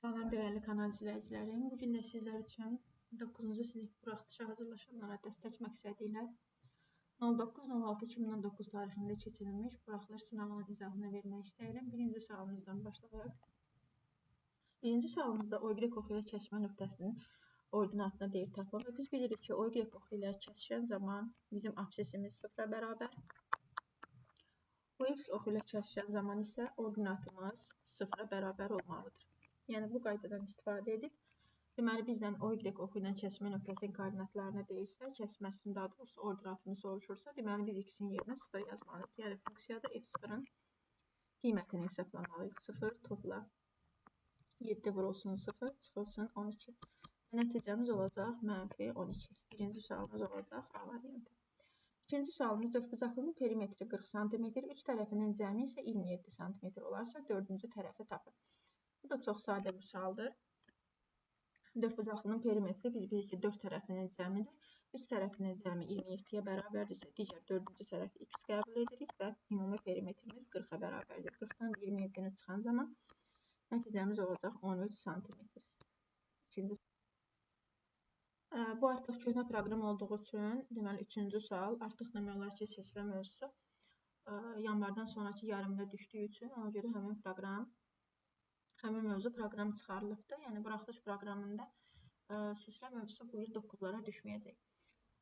Salam dəyərli kanal izləyicilərim. Bu gün də sizlər üçün 9-cu sinif buraxılışa hazırlaşanlara dəstək məqsədi ilə 09.06.2019 tarixində keçirilmiş buraxılış sınavının izahını vermək istəyirəm. Birinci sualımızdan başlayaq. Birinci sualımızda OY oxu ilə kəsmə nöqtəsinin ordinatını deyir tapın. Və biz bilirik ki, OY oxu ilə kəsişən zaman bizim absisimiz 0-a bərabər. OX oxu ilə kəsişən zaman isə ordinatımız 0-a bərabər olmalıdır. Yəni, bu qaydadan istifadə edib, deməli, bizdən OY oxu ilə kəsmə nöqtəsinin koordinatlarını deyirsə, kəsməsinin daha doğrusu ordinatını soruşursa, deməli, biz x-in yerinə 0 yazmalıyıq. Yəni, funksiyada f0-ın qiymətini hesablamalıyıq. 0 topla 7 vurulsun 0, çıxılsın 12. Nəticəmiz olacaq mənfi 12. Birinci sualımız olacaq A variantı. İkinci sualımız dördbucaqlının perimetri 40 cm, üç tərəfinin cəmi isə 27 cm olarsa, dördüncü tərəfi tapın. Bu da çox sadə bir sualdır. Dördbucaqlının perimetri biz bilirik ki, 4 tərəfinin cəmidir. 3 tərəfinin cəmi 27-yə bərabərdirsə, digər dördüncü tərəfi x qəbul edirik və ümumi perimetrimiz 40-a bərabərdir. 40-dan 27-ni çıxan zaman nəticəmiz olacaq 13 cm. İkinci bu artıq köhnə proqram olduğu üçün, deməli, üçüncü sual artıq demək olar ki, seçmə mövzusu yanvardan sonraki yarımda düşdüyü üçün, ona görə həmin mövzu proqram çıxarılıbdır. Yəni, buraxılış proqramında seçmə mövzusu bu il 9-lara düşməyəcək.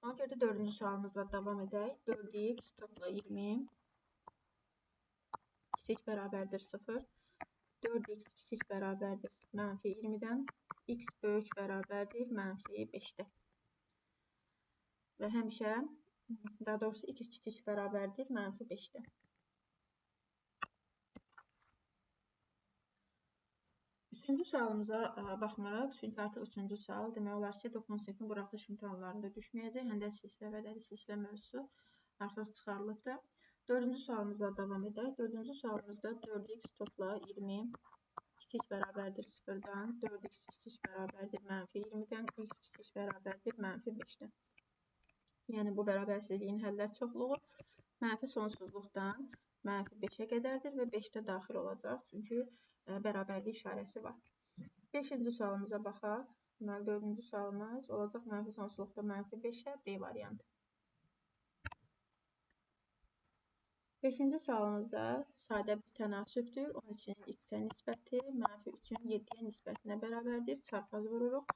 Ona görə də dördüncü sualımızla davam edək. 4x topla 20 kiçik bərabərdir 0. 4x kiçik bərabərdir mənfi 20-dən. X böyük bərabərdir mənfi 5-də. Və həmişə, daha doğrusu x kiçik bərabərdir mənfi 5-də. Üçüncü sualımıza baxmaraq, çünki artıq üçüncü sual demək olar ki, 9-cu sinifin buraxılış imtahanlarında düşməyəcək. Həm də silsilə və silsilə mövzusu artıq çıxarılıbdır. Dördüncü sualımızla davam edək. Dördüncü sualımızda 4x topla 20 kiçik bərabərdir 0-dan, 4x kiçik bərabərdir mənfi 20-dən, x kiçik bərabərdir mənfi 5-dən. Yəni, bu bərabərsizliyin həllər çoxluğu mənfi sonsuzluqdan mənfi 5-ə qədərdir və 5-də daxil olacaq, çünki bərabərlik işarəsi var. Beşinci sualımıza baxaq. Deməli, dördüncü sualımız olacaq mənfi sonsuzluqda mənfi 5-ə B variantı. Beşinci sualımızda sadə bir tənasübdür. 12-nin x-ə nisbəti mənfi 3-ün 7-yə nisbətinə bərabərdir. Çarpaz vururuq.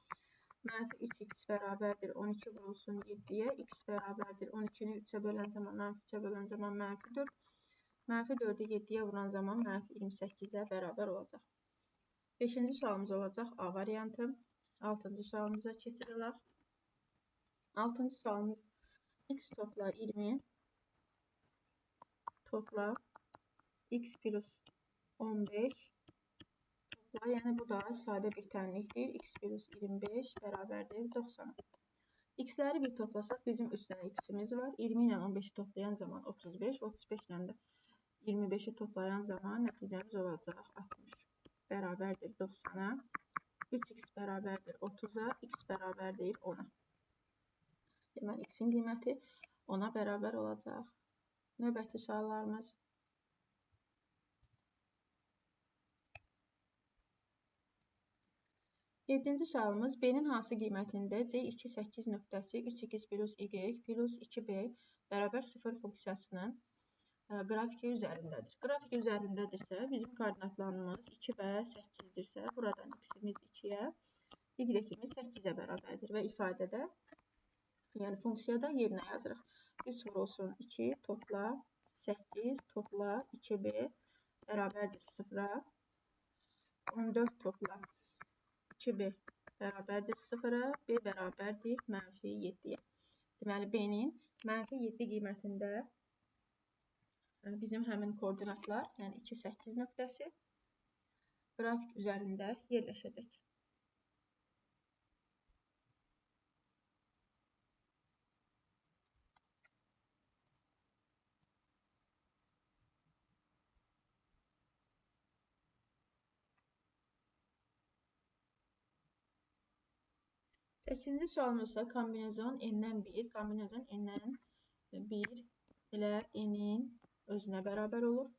Mənfi 3x bərabərdir 12 vurulsun 7-yə. X bərabərdir 12-ni 3-ə bölən zaman mənfi 3-ə bölən zaman mənfi 4. Mənfi 4-ü 7-yə vuran zaman mənfi 28-ə bərabər olacaq. Beşinci sualımız olacaq A variantı. Altıncı sualımıza keçiririk. Altıncı sualımız x topla 20 topla x plus 15 topla, yəni bu da sadə bir tənlikdir. X plus 25 bərabərdir 90. X-ləri bir toplasaq bizim 3 dənə x-imiz var. 20 ilə 15-i toplayan zaman 35, 35 ilə də 25-i toplayan zaman nəticəmiz olacaq 60. Bərabərdir 90-a. 3x bərabərdir 30-a. X bərabərdir 10-a. Deməli, x-in qiyməti 10-a bərabər olacaq. Növbəti suallarımız. Yedinci sualımız B-nin hansı qiymətində C2 8 nöqtəsi 3x plus y plus 2b bərabər 0 funksiyasının qrafiki üzərindədir. Qrafiki üzərindədirsə, bizim koordinatlarımız 2 və 8-dirsə, buradan x-imiz 2-yə, y-imiz 8-ə bərabərdir və ifadədə, yəni funksiyada yerinə yazırıq. 3 vurulsun 2 topla 8 topla 2b bərabərdir 0-a. 14 topla 2b bərabərdir 0-a, b bərabərdir mənfi 7-yə. Deməli, b-nin mənfi 7 qiymətində bizim həmin koordinatlar, yəni 2, 8 nöqtəsi qrafik üzərində yerləşəcək. Səkkizinci sualımız isə kombinezon n-dən 1, kombinezon n-dən 1 ilə n-in özünə bərabər olur.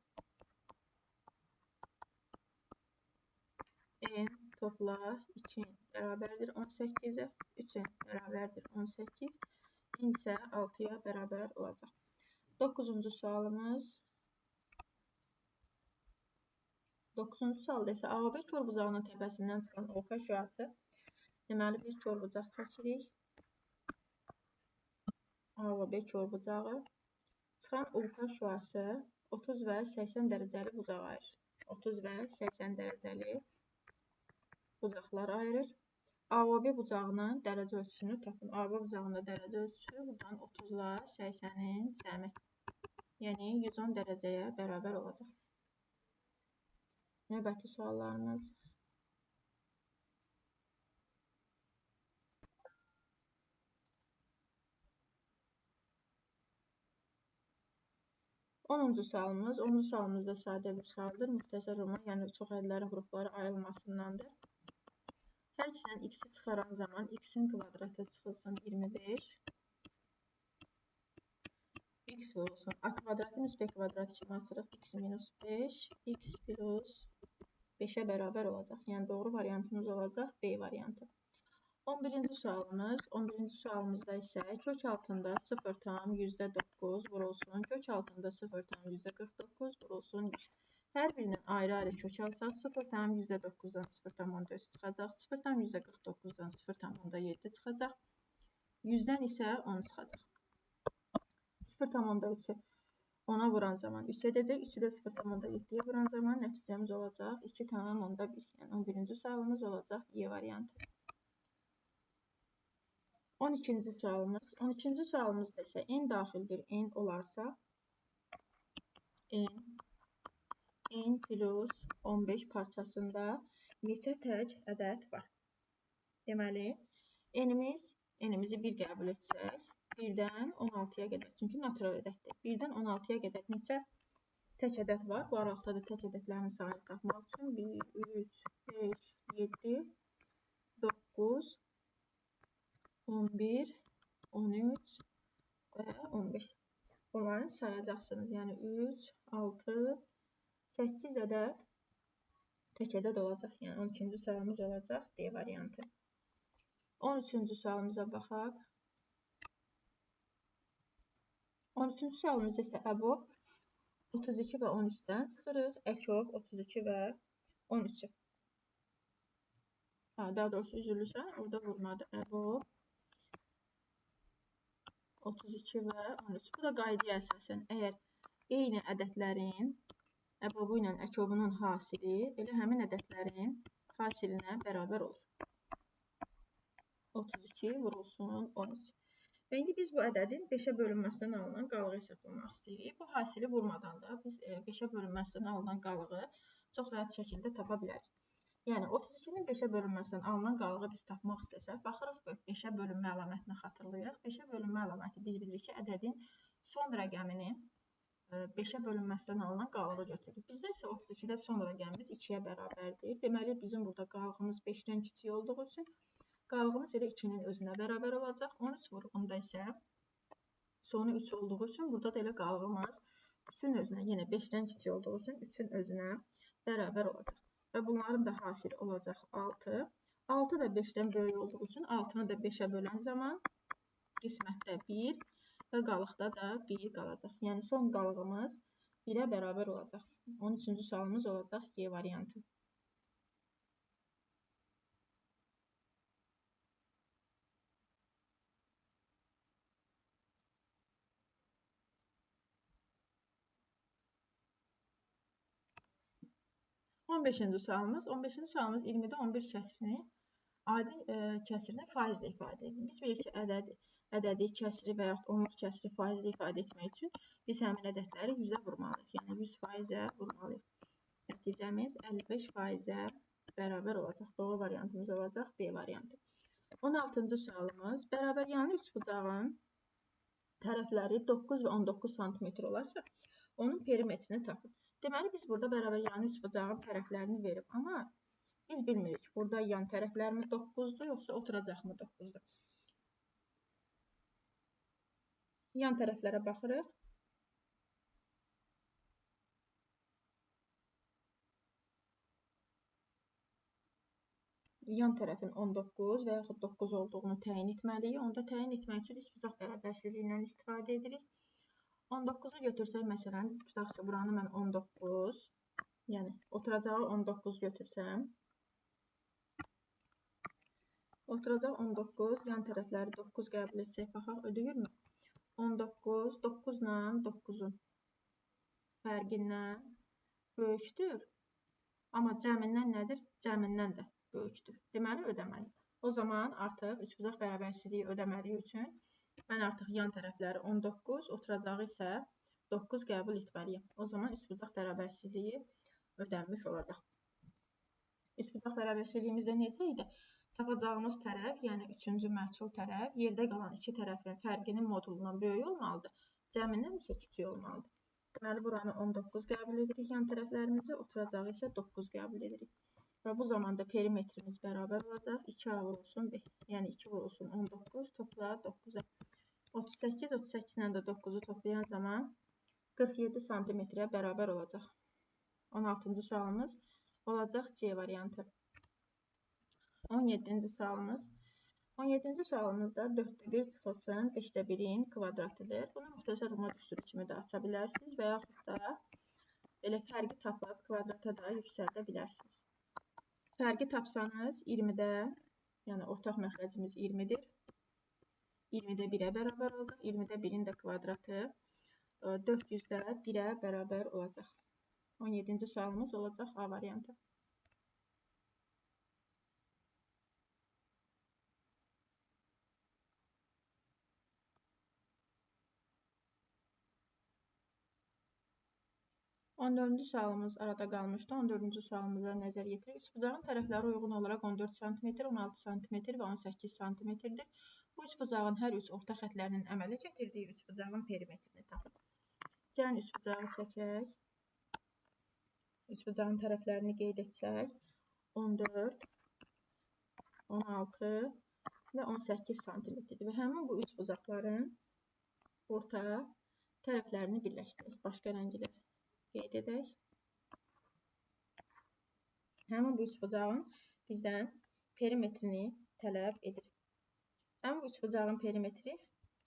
N topla 2 bərabərdir 18-ə, 3-ün bərabərdir 18, n isə 6-ya bərabər olacaq. 9-cu sualımız. 9-cu sualda isə AOB körbucağının təpəsindən çıxan oka şüası. Deməli, bir körbucaq çəkirik. AOB körbucağı. Çıxan oka şüası 30 və 80 dərəcəli bucağı ayırır. 30 və 80 dərəcəli bucaqlar ayırır. AOB bucağının dərəcə ölçüsünü tapın. AOB bucağında dərəcə ölçüsü buradan 30 ilə 80-in cəmi. Yəni 110 dərəcəyə bərabər olacaq. Növbəti suallarımız. Onuncu sualımız. 10-cu sualımız da sadə bir sualdır. Müxtəsər olma, yəni çox ədlərin qrupları ayrılmasındandır. Hər ikisindən x-i çıxaran zaman x-in kvadratı çıxılsın 25. X vurulsun. A kvadratı minus b kvadratı kimi açırıq. X minus 5. X plus 5'ə bərabər olacaq. Yəni doğru variantımız olacaq B variantı. 11-ci sualımız. 11-ci sualımızda isə kök altında 0,9 vurulsun. Kök altında 0,49 vurulsun 100. Hər birindən ayrı-ayrı kök alsaq 0,9-dan 0,4 çıxacaq. 0,49-dan 0,7 çıxacaq. 100-dən isə 10 çıxacaq. 0,3-ü 10'a vuran zaman 3 edəcək. 3'ü də 0,7'ye vuran zaman nəticəmiz olacaq 2,1. Yəni 11-ci sualımız olacaq Y variantı. 12-ci sualımız. 12-ci sualımızda isə n daxildir n olarsa n plus 15 parçasında neçə tək ədəd var? Deməli, n-imizi 1 qəbul etsək, 1-dən 16-ya qədər. Çünki natural ədəddir. 1-dən 16-ya qədər neçə tək ədəd var? Bu aralıqda da tək ədədlərin sayını tapmaq üçün 1, 3, 5, 7, 9, 11, 13 və 15. Bunları sayacaqsınız. Yəni 3, 6, 8 ədəd tək ədəd olacaq. Yəni 12-ci sualımız olacaq D variantı. 13-cü sualımıza baxaq. 13-cü sualımızda isə əbob 32 və 13-dən çıxırıq. Əkov 32 və 13-ü. Daha doğrusu üzülürsə, orada vurmadı. Əbob 32 və 13. Bu da qaydaya əsasən, əgər eyni ədədlərin əbobu ilə əkovunun hasili elə həmin ədədlərin hasilinə bərabər olur. 32 vurulsun 13. Və indi biz bu ədədin 5-ə bölünməsindən alınan qalığı hesablamaq istəyirik. Bu hasili vurmadan da biz 5-ə bölünməsindən alınan qalığı çox rahat şəkildə tapa bilərik. Yəni 32-nin 5-ə bölünməsindən alınan qalığı biz tapmaq istəsək, baxırıq 5-ə bölünmə əlamətini xatırlayırıq. 5-ə bölünmə əlaməti biz bilirik ki, ədədin son rəqəmini 5-ə bölünməsindən alınan qalığı götürürük. Bizdə isə 32-də son rəqəmimiz 2-yə bərabərdir. Deməli, bizim burada qalığımız 5-dən kiçik olduğu üçün qalığımız elə 2-nin özünə bərabər olacaq. 13 vurğunda isə sonu 3 olduğu üçün burada da elə qalığımız 3-ün özünə, yenə 5-dən kiçik olduğu üçün 3-ün özünə bərabər olacaq. Və bunların da hasili olacaq 6. 6 da 5-dən böyük olduğu üçün 6-nı da 5-ə bölən zaman qismətdə 1 və qalıqda da 1 qalacaq. Yəni son qalığımız 1-ə bərabər olacaq. 13-cü sualımız olacaq Y variantı. On beşinci sualımız. 15-ci sualımız 20-də 11 kəsirini adi kəsirini faizlə ifadə edir. Biz bilirik ki, ədədi kəsiri və yaxud onluq kəsiri faizlə ifadə etmək üçün biz həmin ədədləri 100-ə vurmalıyıq. Yəni 100%-ə vurmalıyıq. Nəticəmiz 55%-ə bərabər olacaq. Doğru variantımız olacaq B variantı. 16-cı sualımız. Bərabər yanı üçbucağın tərəfləri 9 və 19 cm olarsa, onun perimetrini tapın. Deməli, biz burada bərabər yanı üçbucağın tərəflərini verib, amma biz bilmirik, burada yan tərəflərimiz 9-dur, yoxsa oturacaqmı 9-dur. Yan tərəflərə baxırıq. yan tərəfin 19 və yaxud 9 olduğunu təyin etməliyik. Onda təyin etmək üçün üçbucaq bərabərsizliyindən istifadə edirik. 19-u götürsək, məsələn, tutaq ki, buranı mən 19, yəni oturacağı 19 götürsəm, oturacağı 19, yan tərəfləri 9 qəbul etsək, baxaq, ödəyirmi? 19, 9 ilə 9-un fərqindən böyükdür. Amma cəmindən nədir? Cəmindən də böyükdür. Deməli, ödəməli. O zaman artıq üçbucaq bərabərsizliyi ödəməliyi üçün mən artıq yan tərəfləri 19, oturacağı isə 9 qəbul etməliyim. O zaman üçbucaq bərabərsizliyi ödənmiş olacaq. Üçbucaq bərabərsizliyimizdə neçə idi? Tapacağımız tərəf, yəni üçüncü məhsul tərəf, yerdə qalan iki tərəfin fərqinin modulundan böyük olmalıdır. Cəmindən isə kiçik olmalıdır. Deməli, buranı 19 qəbul edirik yan tərəflərimizi, oturacağı isə 9 qəbul edirik. Və bu zamanda perimetrimiz bərabər olacaq. 2A vurulsun, yəni 2 vurulsun 19, topla 9-a. 38, 38 ilə də 9-u toplayan zaman 47 santimetrə bərabər olacaq. 16-cı sualımız olacaq C variantı. 17-ci sualımız. 17-ci sualımızda 4-də 1 çıxılsın, 5-də 1-in kvadratıdır. Bunu müxtəsər ruma düsturu kimi də aça bilərsiniz və yaxud da belə fərqi tapıb kvadrata da yüksəldə bilərsiniz. Fərqi tapsanız 20-də, yəni ortaq məxrəcimiz 20-dir. 20-də 1-ə bərabər olacaq. 20-də 1-in də kvadratı 400-də 1-ə bərabər olacaq. 17-ci sualımız olacaq A variantı. Dördüncü sualımız arada qalmışdı. 14-cü sualımıza nəzər yetiririk. Üçbucağın tərəfləri uyğun olaraq 14 cm, 16 cm və 18 cm-dir. Bu üçbucağın hər üç orta xətlərinin əmələ gətirdiyi üçbucağın perimetrini tapın. Gəlin üçbucağı çəkək. Üçbucağın tərəflərini qeyd etsək. 14, 16 və 18 cm-dir. Və həmin bu üçbucaqların orta tərəflərini birləşdirək. Başqa rənglə qeyd edək. Həmin bu üçbucağın bizdən perimetrini tələb edir. Həmin bu üçbucağın perimetri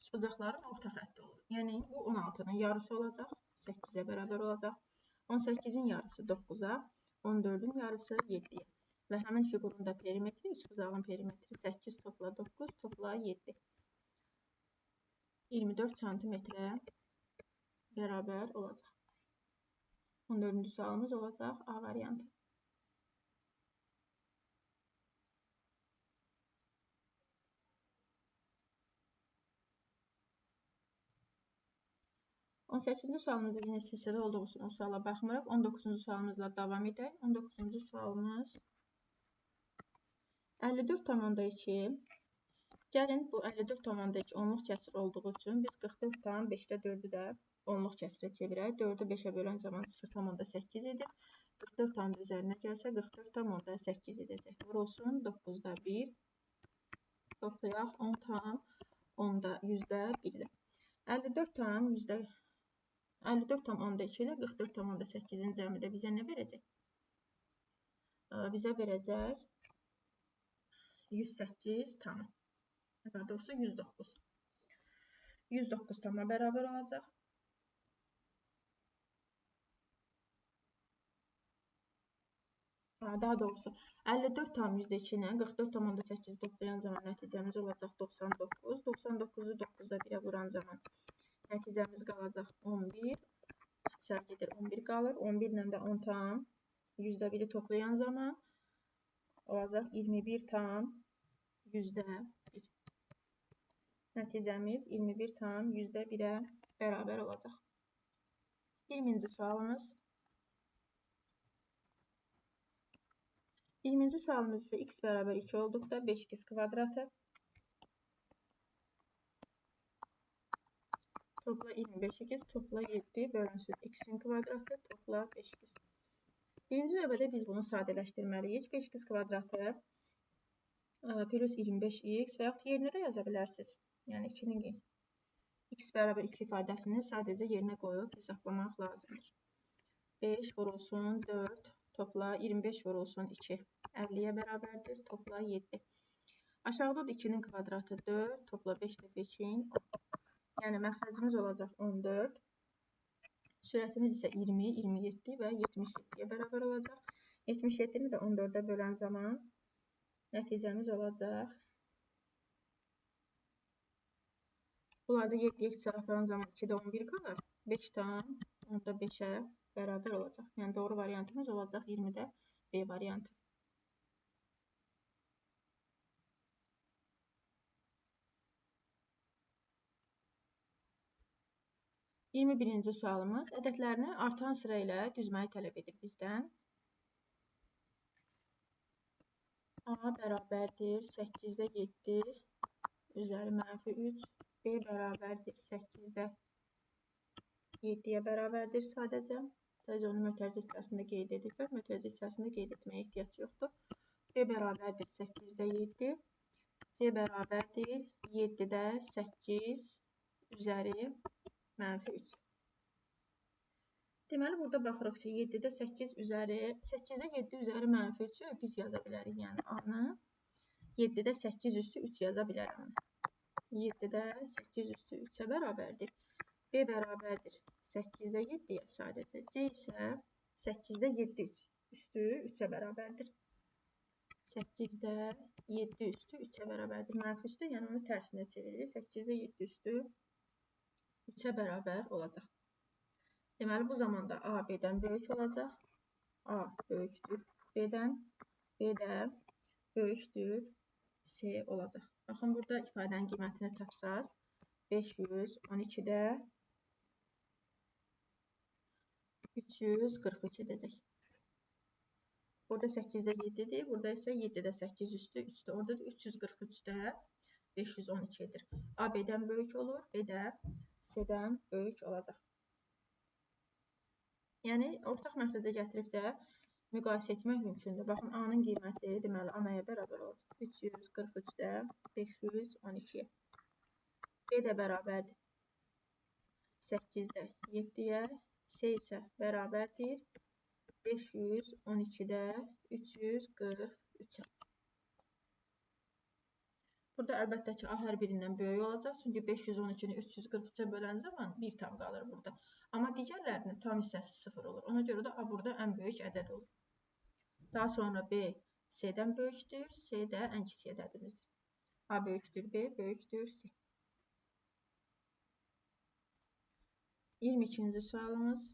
üçbucaqların orta xətti olur. Yəni, bu 16-nın yarısı olacaq, 8-ə bərabər olacaq. 18-in yarısı 9-a, 14-ün yarısı 7-yə. Və həmin fiqurun da perimetri, üçbucağın perimetri 8 topla 9 topla 7. 24 cm-ə bərabər olacaq. 14-cü sualımız olacaq A variantı. On 18-ci sualımızda yine silsilə olduğu üçün o suala baxmırıq. 19-cu sualımızla davam edək. 19-cu sualımız 54,2. Gəlin bu 54,2 onluq kəsir olduğu üçün biz 44,5-də 4-ü də onluq kəsirə çevirək. 4-ü 5-ə bölən zaman 0,8 edir. 44 tam üzərinə gəlsə 44,8 edəcək. Vurulsun 9-da 1. Toplayaq 10 tam 10-da 100-də 1-də. 54,2 ilə 44,8-in cəmi də bizə nə verəcək? Bizə verəcək 108 tamı. Daha doğrusu 109. 109 tama bərabər olacaq. Daha doğrusu 54,2 ilə 44,8 toplayan zaman nəticəmiz olacaq 99. 99-u 9-a 1-ə vuran zaman nəticəmiz qalacaq 11. İxtisar gedir 11 qalır. 11 ilə də 10 tam 100-də 1-i toplayan zaman olacaq 21 tam 100-də 1. Nəticəmiz 21 tam 100-də 1-ə bərabər olacaq. 20-ci sualımız. 20-ci sualımız isə x bərabər 2 olduqda 5x kvadratı topla 25x topla 7 bölünsün x-in kvadratı topla 5x. Birinci növbədə biz bunu sadələşdirməliyik. 5x kvadratı plus 25x və yaxud yerinə də yaza bilərsiniz. Yəni 2-nin x bərabər 2 ifadəsini sadəcə yerinə qoyub hesablamaq lazımdır. 5 vurulsun 4 topla 25 vurulsun 2. 50-yə bərabərdir. Topla 7. Aşağıda da 2-nin kvadratı 4. Topla 5 dəfə 2-nin 10. Yəni məxrəcimiz olacaq 14. Sürətimiz isə 20, 27 və 77-yə bərabər olacaq. 77-ni də 14-ə bölən zaman nəticəmiz olacaq. Bunlarda 7-yə çıxaran zaman 2-də 11 qalır. 5 tam 10-da 5-ə bərabər olacaq. Yəni doğru variantımız olacaq 20-də B variantı. 21-ci sualımız ədədlərini artan sıra ilə düzməyi tələb edir bizdən. A bərabərdir 8-də 7 üzəri mənfi 3. B bərabərdir 8-də 7-yə bərabərdir sadəcə. Sadəcə onu mötərizə içərisində qeyd edirlər. Mötərizə içərisində qeyd etməyə ehtiyac yoxdur. B bərabərdir 8-də 7. C bərabərdir 7-də 8 üzəri mənfi 3. Deməli, burada baxırıq ki, 7-də 8 üzəri, 8-də 7 üzəri mənfi 3-ü biz yaza bilərik. Yəni, A-nı 7-də 8 üstü 3 yaza bilərəm. 7-də 8 üstü 3-ə bərabərdir. B bərabərdir 8-də 7-yə sadəcə. C isə 8-də 7 üstü 3-ə bərabərdir. 8-də 7 üstü 3-ə bərabərdir. Mənfi üstü, yəni onu tərsinə çeviririk. 8-də 7 üstü 3-ə bərabər olacaq. Deməli, bu zamanda A B-dən böyük olacaq. A böyükdür B-dən. B də böyükdür C olacaq. Baxın, burada ifadənin qiymətini tapsaz 512-də 343 edəcək. Burada 8-də 7-dir. Burada isə 7-də 8 üstü 3-dür. Orada da 343-də 512 edir. A B-dən böyük olur. B də C-dən böyük olacaq. Yəni, ortaq məxrəcə gətirib də müqayisə etmək mümkündür. Baxın, A-nın qiyməti deməli A-ya bərabər olacaq. 343-də 512-yə. B də bərabərdir 8-də 7-yə. C isə bərabərdir 512-də 343-ə. Burada əlbəttə ki, A hər birindən böyük olacaq. Çünki 512-ni 343-ə bölən zaman 1 tam qalır burada. Amma digərlərinin tam hissəsi 0 olur. Ona görə də A burada ən böyük ədəd olur. Daha sonra B C-dən böyükdür. C də ən kiçik ədədimizdir. A böyükdür B, böyükdür C. 22-ci sualımız.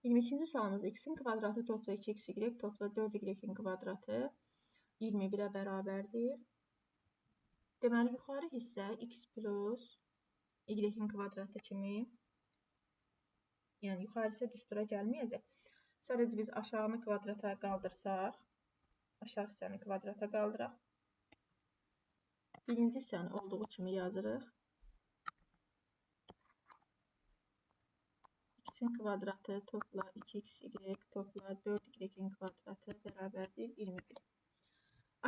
İkinci sualımızda x-in kvadratı topla 2x, topla 4y-in kvadratı 21-ə bərabərdir. Deməli, yuxarı hissə x plus y-in kvadratı kimi, yəni yuxarı hissə düstura gəlməyəcək. Sadəcə biz aşağını kvadrata qaldırsaq, aşağı hissəni kvadrata qaldıraq. Birinci hissəni olduğu kimi yazırıq. X-in kvadratı topla 2xy topla 4y-in kvadratı bərabərdir 21.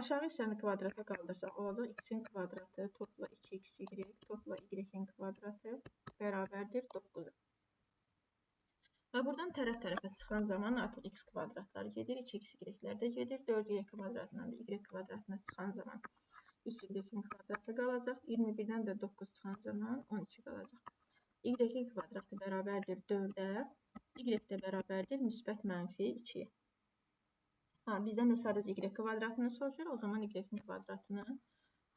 Aşağı hissəni kvadrata qaldırsaq, olacaq x-in kvadratı topla 2xy topla y-in kvadratı bərabərdir 9. Və buradan tərəf-tərəfə çıxan zaman artıq x kvadratlar gedir, 2xy-lər də gedir, 4y kvadratından da y kvadratına çıxan zaman 3y-in kvadratı qalacaq, 21-dən də 9 çıxan zaman 12 qalacaq. Y-in kvadratı bərabərdir 4-ə, y də bərabərdir müsbət mənfi 2-yə. Bizdən də sadəcə y kvadratını soruşur, o zaman y-in kvadratını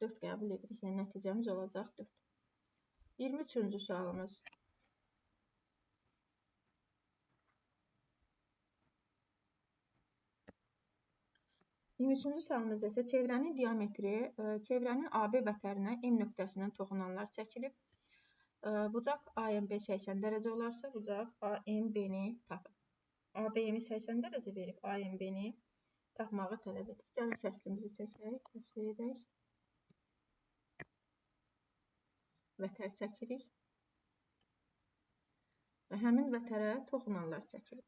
4 qəbul edirik. Yəni, nəticəmiz olacaq 4. 23-cü sualımız. Sualımızda isə çevrənin diametri, çevrənin AB vətərinə M nöqtəsindən toxunanlar çəkilib. Bucaq AMB 80 dərəcə olarsa, bucaq AMB-ni tapın. ABM-i 80 dərəcə verib AMB-ni tapmağı tələb edir. Gəlin kəslimizi çəkək, kəsr edək. Vətər çəkirik. Və həmin vətərə toxunanlar çəkilir.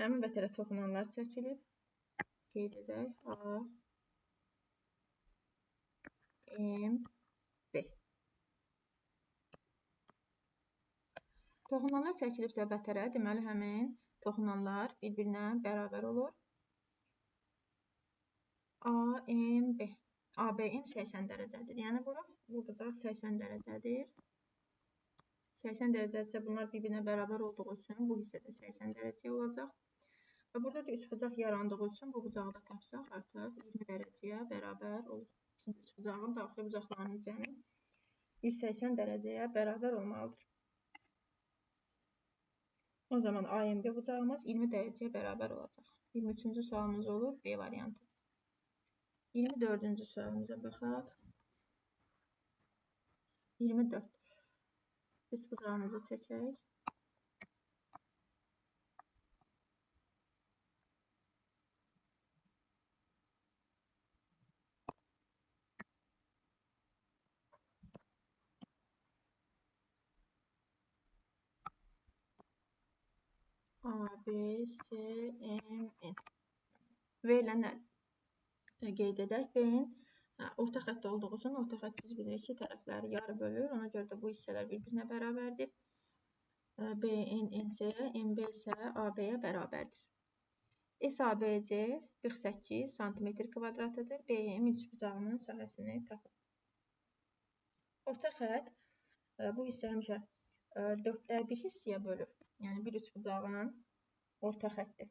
Həmin vətərə toxunanlar çəkilib. Qeyd edək. A, M, B. Toxunanlar çəkilibsə vətərə, deməli həmin toxunanlar bir-birinə bərabər olur. AM, B. ABM 80 dərəcədir. Yəni, bu bucaq 80 dərəcədir. 80 dərəcədirsə, bunlar bir-birinə bərabər olduğu üçün bu hissədə 80 dərəcəyə olacaq. Və burada da üç bucaq yarandığı üçün bu bucağı da tapsaq artıq 20 dərəcəyə bərabər olur. Çünki üç bucağın daxili bucaqlarının cəmi 180 dərəcəyə bərabər olmalıdır. O zaman AMB bucağımız 20 dərəcəyə bərabər olacaq. 23-cü sualımız olur B variantı. 24-cü sualımıza baxaq. 24. Üç bucağımızı çəkək. A, B, C, M, N. Verilən nədir? Qeyd edək. B-in orta xətt olduğu üçün orta xətt biz bilirik ki, tərəfləri yarı bölür. Ona görə də bu hissələr bir-birinə bərabərdir. BN NC-yə, MB isə AB-yə bərabərdir. SABC 48 cm²-dır. BM üçbucağının sahəsini tapır. Orta xətt bu hissə həmişə 4/1 hissəyə bölür. Yəni bir üçbucağın orta xətti.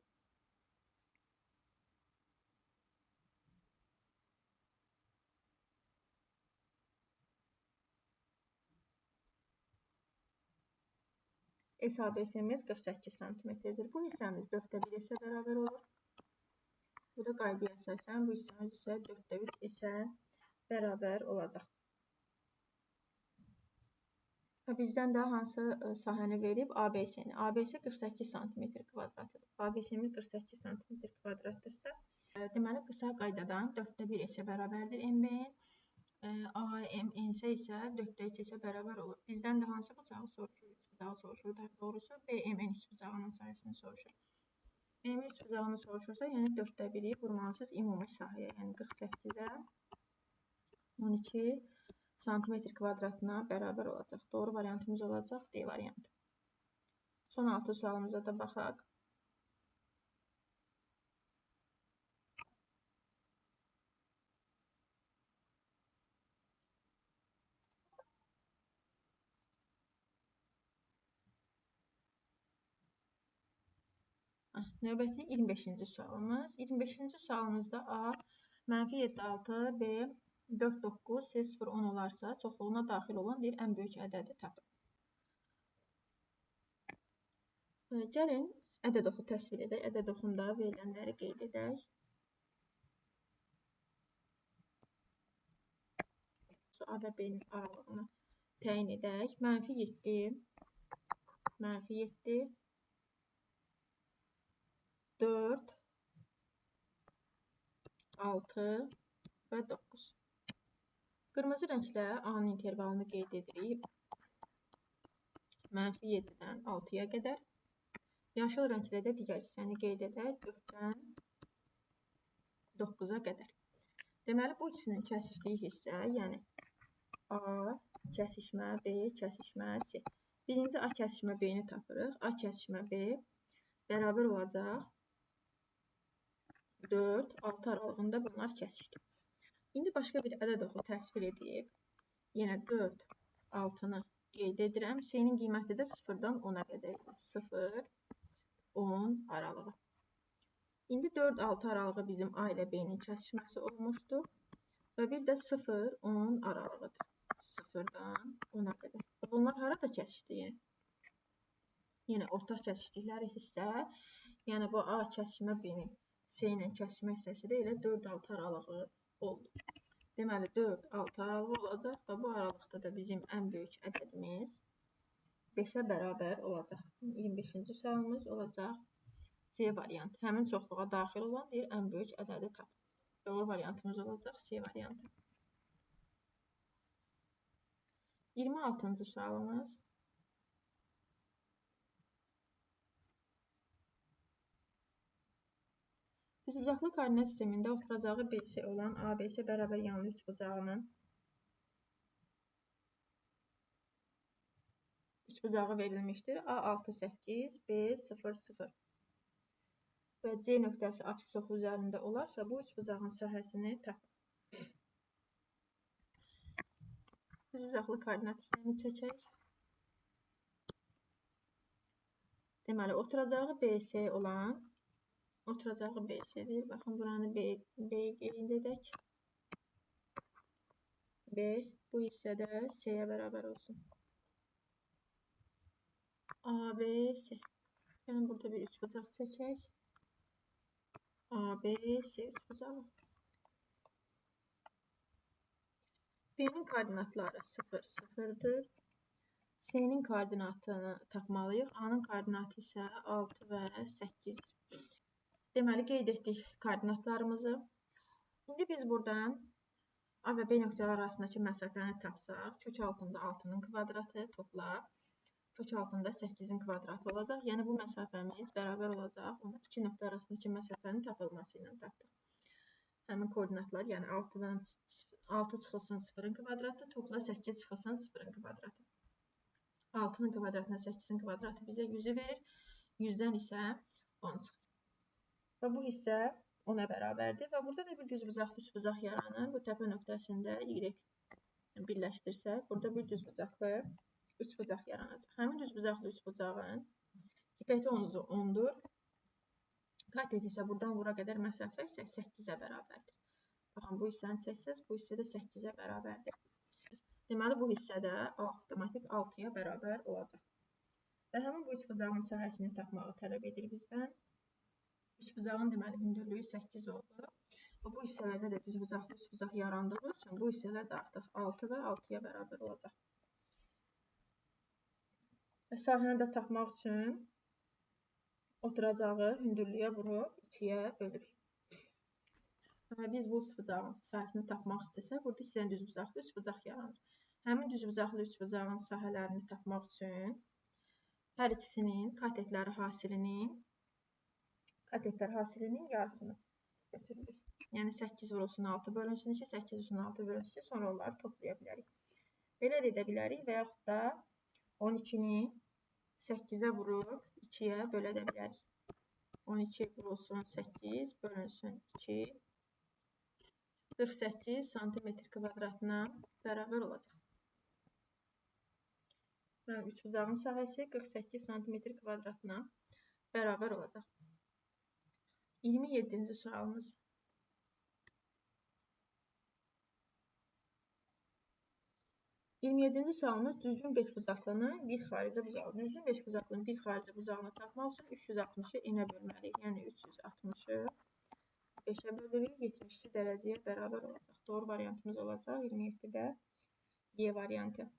SABC-miz 48 cm-dir. Bu hissəmiz 4/1 isə bərabər olur. Bu da qaydaya əsasən bu hissəmiz isə 4/3 isə bərabər olacaq. Bizdən də hansı sahəni verib? ABC-ni. ABC 48 cm²-dır. ABC-miz 48 cm²-dırsa, deməli qısa qaydadan 4/1 isə bərabərdir MB-nin. AMNC isə 4/3 isə bərabər olur. Bizdən də hansı bucağı soruşur? Bucağı soruşur. Daha doğrusu BMN üçbucağının sayəsini soruşur. BMN üçbucağını soruşursa, yəni 4/1-i vurmalısınız ümumi sahəyə. Yəni 48-ə 12 cm²-na bərabər olacaq. Doğru variantımız olacaq D variantı. Son 6 sualımıza da baxaq. Növbəti 25-ci sualımız. 25-ci sualımızda A -7,6, B 4,9, C 0,10 olarsa çoxluğuna daxil olan bir ən böyük ədədi tapın. Gəlin ədəd oxu təsvir edək. Ədəd oxunda verilənləri qeyd edək. A və B-nin aralığını təyin edək. -7, -7, 4, 6 və 9. Qırmızı rənglə A-nın intervalını qeyd edirik. -7-dən 6-ya qədər. Yaşıl rənglə də digər hissəni qeyd edək. 4-dən 9-a qədər. Deməli, bu ikisinin kəsişdiyi hissə, yəni A kəsişmə B kəsişmə C. Birinci A kəsişmə B-ni tapırıq. A kəsişmə B bərabər olacaq 4, 6 aralığında bunlar kəsişdi. İndi başqa bir ədəd oxu təsvir edib. Yenə 4, 6-nı qeyd edirəm. C-nin qiyməti də 0-dan 10-a qədər. 0, 10 aralığı. İndi 4, 6 aralığı bizim A ilə B-nin kəsişməsi olmuşdur. Və bir də 0, 10 aralığıdır. 0-dan 10-a qədər. Bunlar harada kəsişdi? Yəni ortaq kəsişdikləri hissə, yəni bu A kəsişmə B-nin C ilə kəsişmə hissəsi də elə 4-6 aralığı oldu. Deməli 4-6 aralığı olacaq və bu aralıqda da bizim ən böyük ədədimiz 5-ə bərabər olacaq. 25-ci sualımız olacaq C variantı. Həmin çoxluğa daxil olan bir ən böyük ədədi tapın. Doğru variantımız olacaq C variantı. 26-cı sualımız. Düzbucaqlı koordinat sistemində oturacağı BC olan ABC bərabər yanlı üçbucağının üçbucağı verilmişdir. A 6, 8, B 0, 0 və C nöqtəsi apsis oxu üzərində olarsa, bu üçbucağın sahəsini tapın. Düzbucaqlı koordinat sistemi çəkək. Deməli, oturacağı BC olan oturacağı BC-dir. Baxın, buranı B qeyd edək. B bu hissədə C-yə bərabər olsun. ABC. Yəni, burada bir üçbucaq çəkək. ABC üçbucağı. B-nin koordinatları 0, 0-dır. C-nin koordinatını tapmalıyıq. A-nın koordinatı isə 6 və 8-dir. Deməli, qeyd etdik koordinatlarımızı. İndi biz buradan A və B nöqtələr arasındakı məsafəni tapsaq, kök altında 6-nın kvadratı topla, kök altında 8-in kvadratı olacaq. Yəni, bu məsafəmiz bərabər olacaq. Onu iki nöqtə arasındakı məsafənin tapılması ilə tapdıq. Həmin koordinatlar, yəni 6 çıxılsın 0-ın kvadratı, topla 8 çıxılsın 0-ın kvadratı. 6-nın kvadratına 8-in kvadratı bizə 100-ü verir. 100-dən isə 10 çıxır. Və bu hissə 10-a bərabərdir. Və burada da bir düzbucaqlı üçbucaq yaranır. Bu təpə nöqtəsində Y birləşdirsək, burada bir düzbucaqlı üçbucaq yaranacaq. Həmin düzbucaqlı üçbucağın hipoti 10-dur. Katet isə buradan bura qədər məsafə isə 8-ə bərabərdir. Baxın, bu hissəni çəksəz, bu hissə də 8-ə bərabərdir. Deməli, bu hissədə avtomatik 6-ya bərabər olacaq. Və həmin bu üçbucağın sahəsini tapmağı tələb edir bizdən. Üçbucağın deməli hündürlüyü 8 oldu. Və bu hissələrdə də düzbucaqlı üçbucaq yarandığı üçün bu hissələr də artıq 6 və 6-ya bərabər olacaq. Və sahəni də tapmaq üçün oturacağı hündürlüyə vurub 2-yə bölürük. Biz bu üçbucağın sahəsini tapmaq istəsək, burada 2 dənə düzbucaqlı üçbucaq yaranır. Həmin düzbucaqlı üçbucağın sahələrini tapmaq üçün hər ikisinin katetlər hasilinin yarısını götürürük. Yəni 8 vurulsun 6 bölünsün 2, 8 vurulsun 6 bölünsün 2, sonra onları toplaya bilərik. Belə də edə bilərik və yaxud da 12-ni 8-ə vurub 2-yə bölə də bilərik. 12 vurulsun 8 bölünsün 2, 48 santimetr kvadratına bərabər olacaq. Və üçbucağın sahəsi 48 santimetr kvadratına bərabər olacaq. 27-ci sualımız. Düzgün beşbucaqlının bir xarici bucağını. Düzgün beşbucaqlının bir xarici bucağını tapmaq üçün 360-ı n-ə bölməliyik. Yəni 360-ı 5-ə bölürük, 72 dərəcəyə bərabər olacaq. Doğru variantımız olacaq 27-də Y variantı.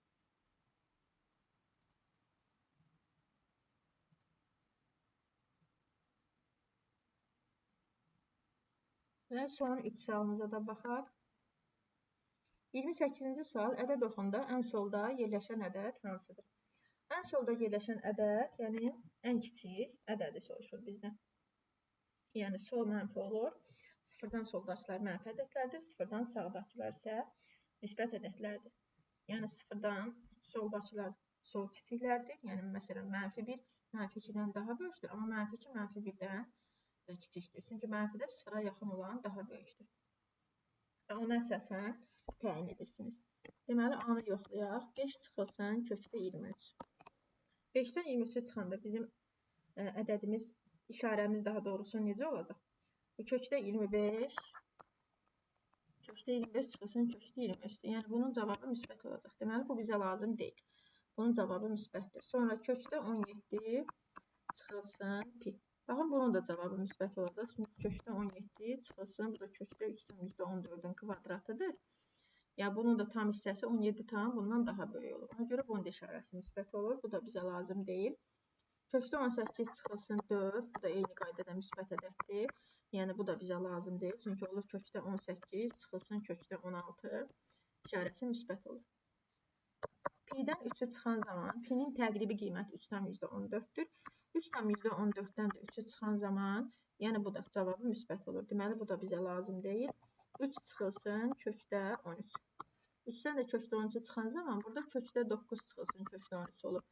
Və son 3 sualımıza da baxaq. 28-ci sual, ədəd oxunda ən solda yerləşən ədəd hansıdır? Ən solda yerləşən ədəd, yəni ən kiçik ədədi soruşur bizdən. Yəni sol mənfi olur. Sıfırdan soldakılar mənfi ədədlərdir, sıfırdan sağdakılar isə müsbət ədədlərdir. Yəni sıfırdan soldakılar sol kiçiklərdir. Yəni məsələn mənfi 1 mənfi 2-dən daha böyükdür, amma mənfi 2 mənfi 1-dən kiçikdir. Çünki mənfidə sıfıra yaxın olan daha böyükdür. Və ona əsasən təyin edirsiniz. Deməli, A-nı yoxlayaq. 5 çıxılsın kökdə 23. 5-dən 23-ə çıxanda bizim ədədimiz, işarəmiz daha doğrusu necə olacaq? Bu kökdə 25 çıxılsın kökdə 25-dir. Yəni, bunun cavabı müsbət olacaq. Deməli, bu bizə lazım deyil. Bunun cavabı müsbətdir. Sonra kökdə 17 çıxılsın pi. Baxın, bunun da cavabı müsbət olacaq. Çünki kökdə 17 çıxılsın, bu da kökdə 3,14-ün kvadratıdır. Yəni, bunun da tam hissəsi 17 tam bundan daha böyük olur. Ona görə bunun da işarəsi müsbət olur. Bu da bizə lazım deyil. Kökdə 18 çıxılsın 4, bu da eyni qaydada müsbət ədəddir. Yəni, bu da bizə lazım deyil. Çünki olur kökdə 18 çıxılsın kökdə 16, işarəsi müsbət olur. Pi-dən 3'ü çıxan zaman, pi-nin təqribi qiyməti 3,14-dür. 3,14-dən də 3'ü çıxan zaman Yəni bu da cavabı müsbət olur. Deməli bu da bizə lazım deyil. 3 çıxılsın kökdə 13. 3-dən də kökdə 13 çıxan zaman burada kökdə 9 çıxılsın kökdə 13 olur.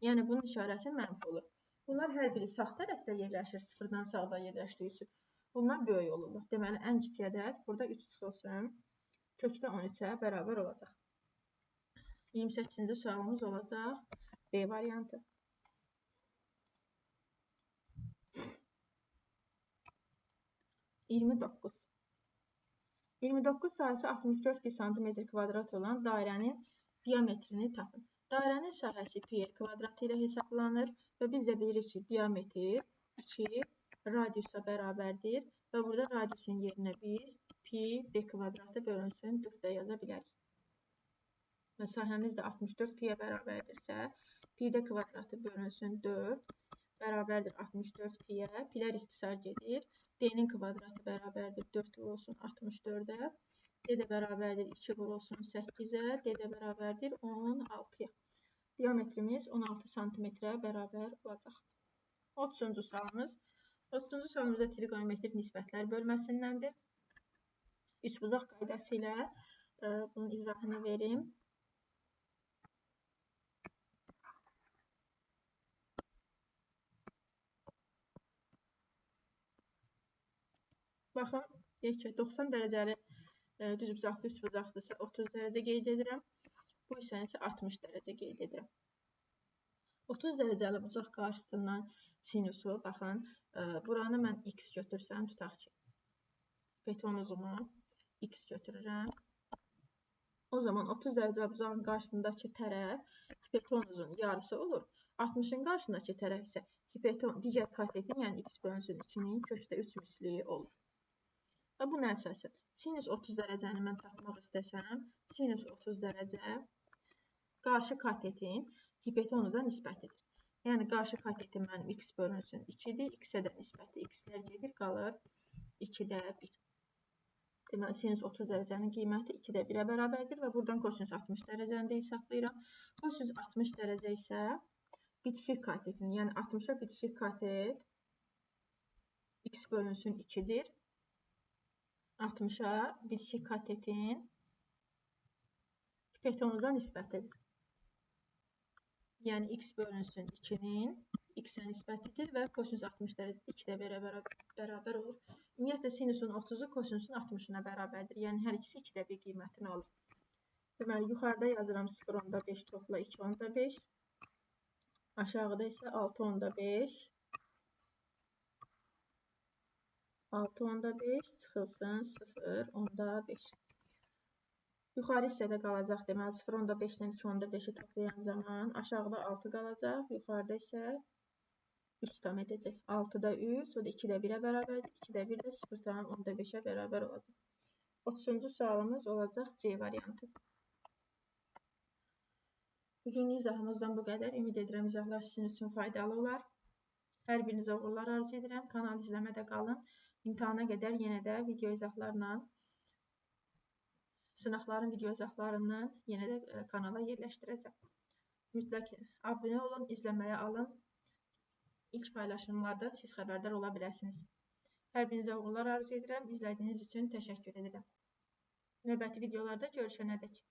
Yəni bunun işarəsi mənfi olur. Bunlar hər biri sağ tərəfdə yerləşir, sıfırdan sağda yerləşdiyi üçün. Bunlar böyük olurlar. Deməli ən kiçik ədəd burada 3 çıxılsın kökdə 13-ə bərabər olacaq. 28-ci sualımız olacaq B variantı. 29. 29 sahəsi 64 cm kvadrat olan dairənin diametrini tapın. Dairənin sahəsi pi kvadratı ilə hesablanır və biz də bilirik ki, diametr 2 radiusa bərabərdir və burada radiusun yerinə biz pi d kvadratı bölünsün 4-də yaza bilərik. Və sahəmiz də 64 piyə bərabərdirsə, pi d kvadratı bölünsün 4 bərabərdir 64 piyə. Pilər ixtisar gedir. D-nin kvadratı bərabərdir 4 vurulsun 64-ə. D də bərabərdir 2 vurulsun 8-ə. D də bərabərdir 16-ya. Diametrimiz 16 cm-ə bərabər olacaq. 30-cu sualımız. 30-cu sualımızda trigonometrik nisbətlər bölməsindəndir. Üçbucaq qaydası ilə bunun izahını verim. Baxın, deyək ki, 90 dərəcəli düzbucaqlı üçbucaqdırsa 30 dərəcə qeyd edirəm. Bu hissəni isə 60 dərəcə qeyd edirəm. 30 dərəcəli bucaq qarşısından sinusu, baxın, buranı mən x götürsəm, tutaq ki, beton uzunu x götürürəm. O zaman 30 dərəcəli bucağın qarşısındakı tərəf hipotenuzun uzun yarısı olur. 60-ın qarşısındakı tərəf isə digər katetin, yəni x bölünsün 2-nin kökdə 3 misli olur. Və bunun əsası, sinus 30 dərəcəni mən tapmaq istəsəm, sinus 30 dərəcə qarşı katetin hipotenuza nisbətidir. Yəni, qarşı katetin mənim x bölünsün 2-dir, x-ə də nisbəti x-lər gedir, qalır 2-də 1. Deməli, sinus 30 dərəcənin qiyməti 2-də 1-ə bərabərdir və buradan kosinus 60 dərəcəni də hesablayıram. Kosinus 60 dərəcə isə bitişik katetin, yəni 60-a bitişik katet x bölünsün 2-dir. 60-a bitişik katetin hipotenuza nisbətidir. Yəni, x bölünsün 2-nin x-ə nisbətidir və kosinus 60 dərəcə 2-də 1-ə bərabər olur. Ümumiyyətlə, sinusun 30-u kosinüsun 60-ına bərabərdir. Yəni, hər ikisi 2-də 1 qiymətini alır. Deməli, yuxarıda yazıram 0,5 topla 2,5. Aşağıda isə 6,5. 6,5 çıxılsın 0,5. Yuxarı hissədə qalacaq, deməli 0,5-dən 2,5-i toplayan zaman aşağıda 6 qalacaq, yuxarıda isə 3 tam edəcək. 6-da 3, o da 2-də 1-ə bərabərdir, 2-də 1 də 0,5-ə bərabər olacaq. 30-cu sualımız olacaq C variantı. Bugünlük izahımızdan bu qədər. Ümid edirəm, izahlar sizin üçün faydalı olar. Hər birinizə uğurlar arzu edirəm. Kanalı izləmədə qalın. İmtahana qədər yenə də video izahlarla, sınaqların video izahlarını yenə də kanala yerləşdirəcəm. Mütləq abunə olun, izləməyə alın. İlk paylaşımlarda siz xəbərdar ola biləsiniz. Hər birinizə uğurlar arzu edirəm. İzlədiyiniz üçün təşəkkür edirəm. Növbəti videolarda görüşənədək.